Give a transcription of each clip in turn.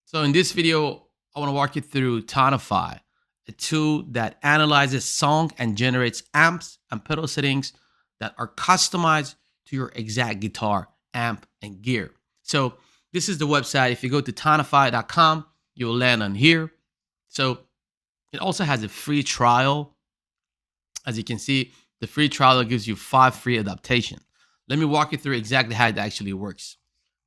So in this video, I want to walk you through Tonafy, a tool that analyzes song and generates amps and pedal settings that are customized to your exact guitar, amp, and gear. So this is the website. If you go to tonafy.com, you'll land on here. So it also has a free trial. As you can see, the free trial gives you 5 free adaptations. Let me walk you through exactly how it actually works.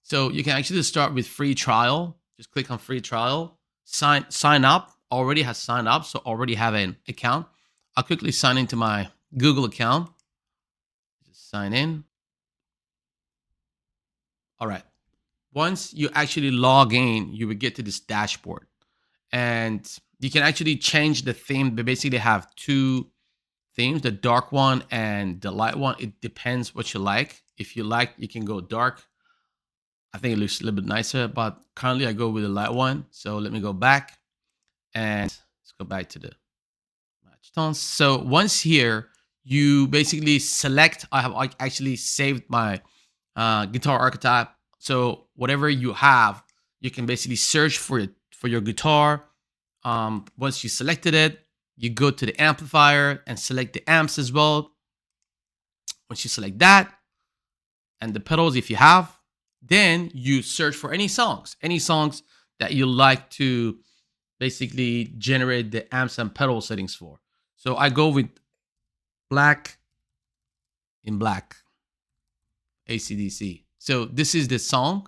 So you can actually start with free trial. Just click on free trial, sign up. Already has signed up, so already have an account. I'll quickly sign into my Google account. Just sign in. All right. Once you actually log in, you will get to this dashboard. And you can actually change the theme. They basically have two themes, the dark one and the light one. It depends what you like. If you like, you can go dark. I think it looks a little bit nicer, but currently I go with the light one. So let me go back and let's go back to the match tones. So once here, you basically select, I have actually saved my guitar archetype. So whatever you have, you can basically search for it for your guitar. Once you selected it, you go to the amplifier and select the amps as well. Once you select that and the pedals, if you have, then you search for any songs that you like to basically generate the amps and pedal settings for. So I go with Black in Black, AC/DC. So this is the song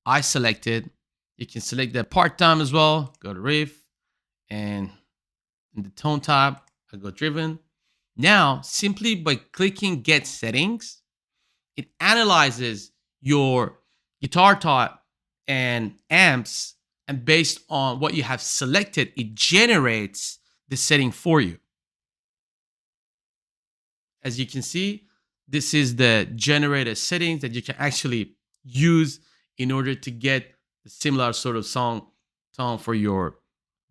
I selected. You can select the part time as well. Go to riff, and in the tone type, I go driven. Now, simply by clicking get settings, it analyzes your guitar type and amps, and based on what you have selected, it generates the setting for you. As you can see, this is the generated settings that you can actually use in order to get the similar sort of tone for your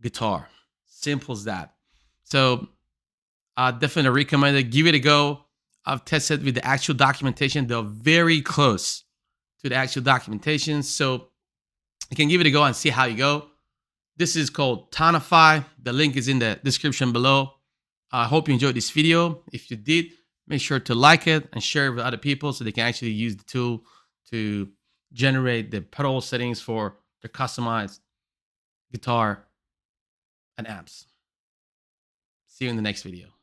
guitar. Simple as that. So I definitely recommend it. Give it a go. I've tested with the actual documentation. They're very close to the actual documentation. So you can give it a go and see how you go. This is called Tonafy. The link is in the description below. I hope you enjoyed this video. If you did, make sure to like it and share it with other people so they can actually use the tool to generate the pedal settings for their customized guitar and amps. See you in the next video.